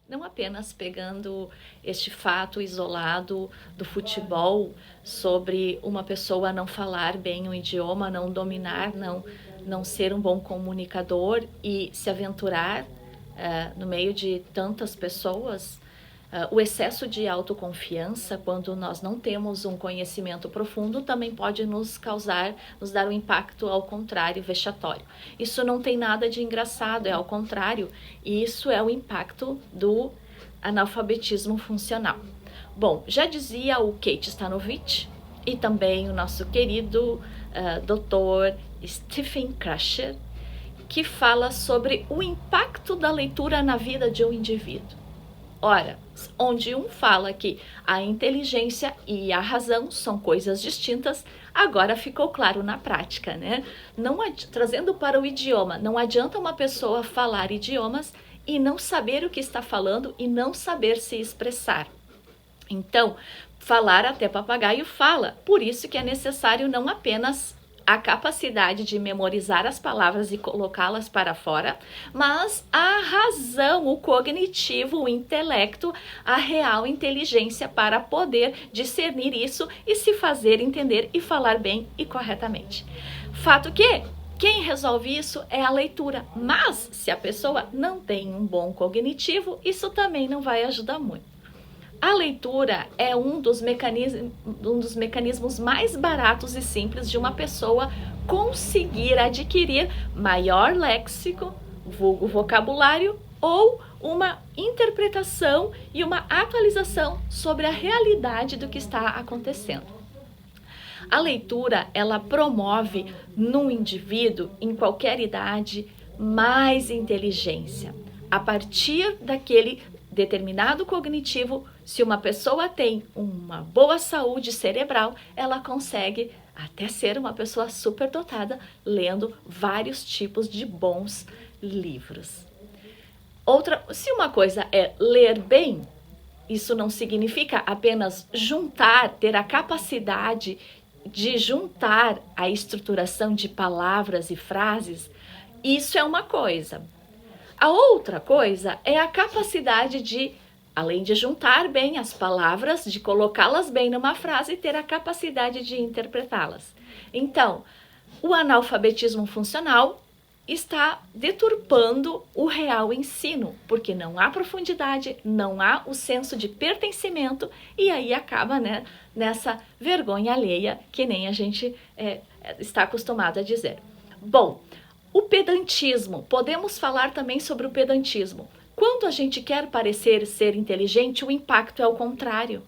não apenas pegando este fato isolado do futebol sobre uma pessoa não falar bem o idioma, não dominar, não ser um bom comunicador e se aventurar no meio de tantas pessoas. O excesso de autoconfiança, quando nós não temos um conhecimento profundo, também pode nos dar um impacto ao contrário, vexatório. Isso não tem nada de engraçado, é ao contrário, e isso é o impacto do analfabetismo funcional. Bom, já dizia o Kate Stanovich e também o nosso querido Dr. Stephen Krasher, que fala sobre o impacto da leitura na vida de um indivíduo. Ora, onde um fala que a inteligência e a razão são coisas distintas, agora ficou claro na prática, né? Trazendo para o idioma, não adianta uma pessoa falar idiomas e não saber o que está falando e não saber se expressar. Então, falar até papagaio fala, por isso que é necessário não apenas a capacidade de memorizar as palavras e colocá-las para fora, mas a razão, o cognitivo, o intelecto, a real inteligência para poder discernir isso e se fazer entender e falar bem e corretamente. Fato que quem resolve isso é a leitura, mas se a pessoa não tem um bom cognitivo, isso também não vai ajudar muito. A leitura é um dos mecanismos mais baratos e simples de uma pessoa conseguir adquirir maior léxico, vulgo vocabulário, ou uma interpretação e uma atualização sobre a realidade do que está acontecendo. A leitura, ela promove no indivíduo, em qualquer idade, mais inteligência. A partir daquele determinado cognitivo, se uma pessoa tem uma boa saúde cerebral, ela consegue até ser uma pessoa superdotada lendo vários tipos de bons livros. Se uma coisa é ler bem, isso não significa apenas ter a capacidade de juntar a estruturação de palavras e frases. Isso é uma coisa. A outra coisa é a capacidade de, além de juntar bem as palavras, de colocá-las bem numa frase, ter a capacidade de interpretá-las. Então, o analfabetismo funcional está deturpando o real ensino, porque não há profundidade, não há o senso de pertencimento e aí acaba, né, nessa vergonha alheia que nem a gente está acostumado a dizer. Bom, o pedantismo, podemos falar também sobre o pedantismo. Quando a gente quer parecer ser inteligente, o impacto é o contrário.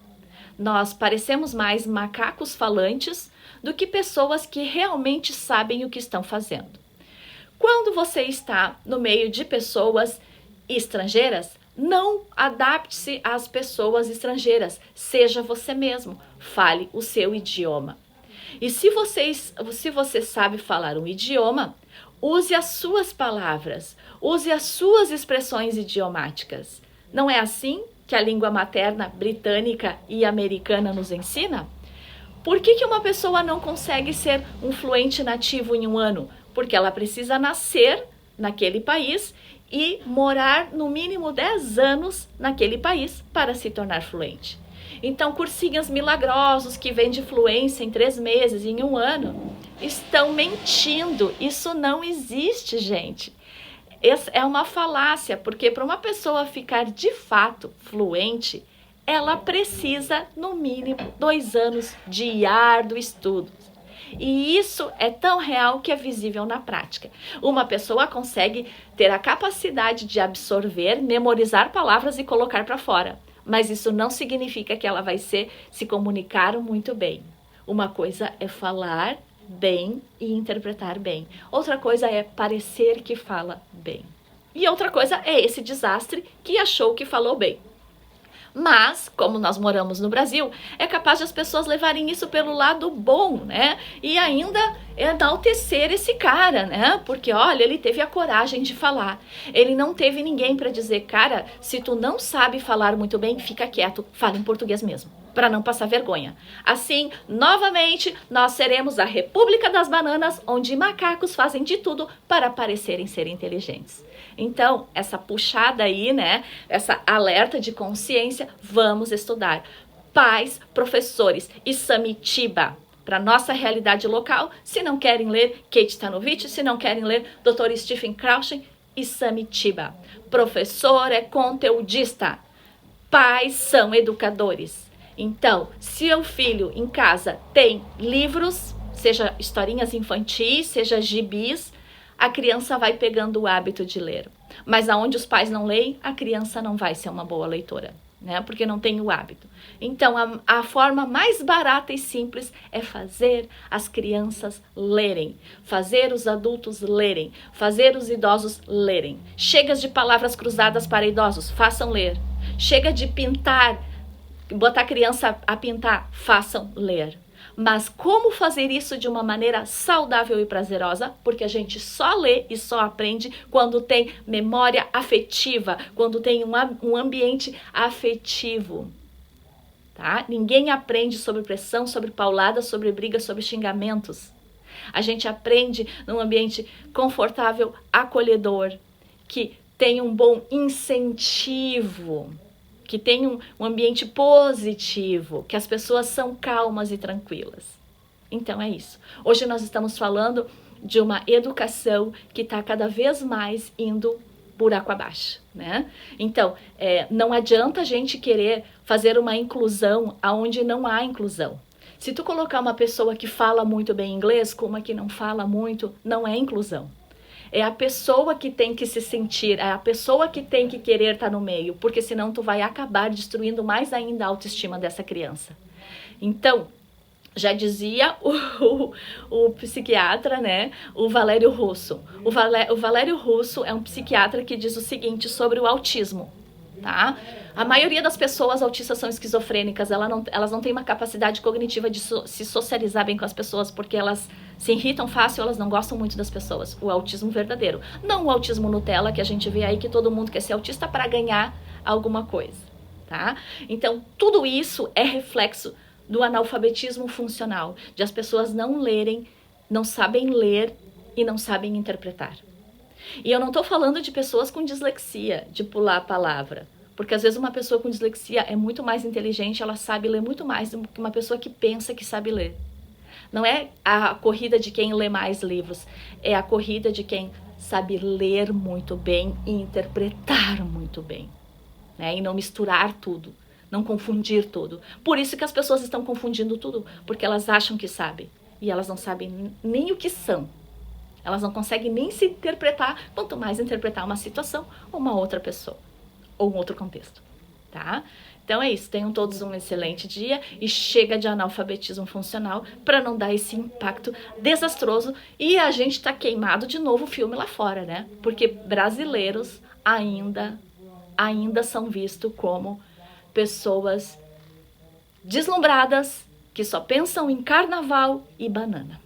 Nós parecemos mais macacos falantes do que pessoas que realmente sabem o que estão fazendo. Quando você está no meio de pessoas estrangeiras, não adapte-se às pessoas estrangeiras, seja você mesmo, fale o seu idioma. E se você sabe falar um idioma, use as suas palavras, use as suas expressões idiomáticas. Não é assim que a língua materna britânica e americana nos ensina? Por que uma pessoa não consegue ser um fluente nativo em um ano? Porque ela precisa nascer naquele país e morar no mínimo 10 anos naquele país para se tornar fluente. Então, cursinhos milagrosos que vêm de fluência em 3 meses, em 1 ano, estão mentindo. Isso não existe, gente. Essa é uma falácia, porque para uma pessoa ficar de fato fluente, ela precisa, no mínimo, 2 anos de árduo estudo. E isso é tão real que é visível na prática. Uma pessoa consegue ter a capacidade de absorver, memorizar palavras e colocar para fora. Mas isso não significa que ela vai se comunicar muito bem. Uma coisa é falar bem e interpretar bem. Outra coisa é parecer que fala bem. E outra coisa é esse desastre que achou que falou bem. Mas, como nós moramos no Brasil, é capaz de as pessoas levarem isso pelo lado bom, né? E ainda enaltecer esse cara, né? Porque, olha, ele teve a coragem de falar. Ele não teve ninguém para dizer, cara, se tu não sabe falar muito bem, fica quieto, fala em português mesmo. para não passar vergonha. Assim, novamente, nós seremos a República das Bananas, onde macacos fazem de tudo para parecerem ser inteligentes. Então, essa puxada aí, né, essa alerta de consciência, vamos estudar. Pais, professores e Samitiba, para nossa realidade local, se não querem ler Kate Tanovich, se não querem ler Dr. Stephen Krausen e Samitiba. Professor é conteudista, pais são educadores. Então, se o filho em casa tem livros, seja historinhas infantis, seja gibis, a criança vai pegando o hábito de ler. Mas aonde os pais não leem, a criança não vai ser uma boa leitora, né? Porque não tem o hábito. Então, a forma mais barata e simples é fazer as crianças lerem, fazer os adultos lerem, fazer os idosos lerem. Chega de palavras cruzadas para idosos, façam ler. Chega de pintar, botar a criança a pintar, façam ler. Mas como fazer isso de uma maneira saudável e prazerosa? Porque a gente só lê e só aprende quando tem memória afetiva, quando tem um ambiente afetivo. Tá? Ninguém aprende sobre pressão, sobre paulada, sobre briga, sobre xingamentos. A gente aprende num ambiente confortável, acolhedor, que tem um bom incentivo, que tem um ambiente positivo, que as pessoas são calmas e tranquilas. Então é isso. Hoje nós estamos falando de uma educação que está cada vez mais indo buraco abaixo, né? Então, não adianta a gente querer fazer uma inclusão aonde não há inclusão. Se tu colocar uma pessoa que fala muito bem inglês com uma que não fala muito, não é inclusão. É a pessoa que tem que se sentir, é a pessoa que tem que querer estar no meio, porque senão tu vai acabar destruindo mais ainda a autoestima dessa criança. Então, já dizia o psiquiatra, né, o Valério Russo. O Valério Russo é um psiquiatra que diz o seguinte sobre o autismo, tá? A maioria das pessoas autistas são esquizofrênicas, elas não têm uma capacidade cognitiva de se socializar bem com as pessoas, porque elas se irritam fácil, elas não gostam muito das pessoas. O autismo verdadeiro. Não o autismo Nutella, que a gente vê aí que todo mundo quer ser autista para ganhar alguma coisa, tá? Então, tudo isso é reflexo do analfabetismo funcional, de as pessoas não lerem, não sabem ler e não sabem interpretar. E eu não estou falando de pessoas com dislexia, de pular a palavra. Porque às vezes uma pessoa com dislexia é muito mais inteligente, ela sabe ler muito mais do que uma pessoa que pensa que sabe ler. Não é a corrida de quem lê mais livros, é a corrida de quem sabe ler muito bem e interpretar muito bem, né? E não misturar tudo, não confundir tudo. Por isso que as pessoas estão confundindo tudo, porque elas acham que sabem e elas não sabem nem o que são. Elas não conseguem nem se interpretar, quanto mais interpretar uma situação ou uma outra pessoa, ou um outro contexto, tá? Então é isso, tenham todos um excelente dia e chega de analfabetismo funcional para não dar esse impacto desastroso e a gente tá queimado de novo o filme lá fora, né? Porque brasileiros ainda são vistos como pessoas deslumbradas que só pensam em carnaval e banana.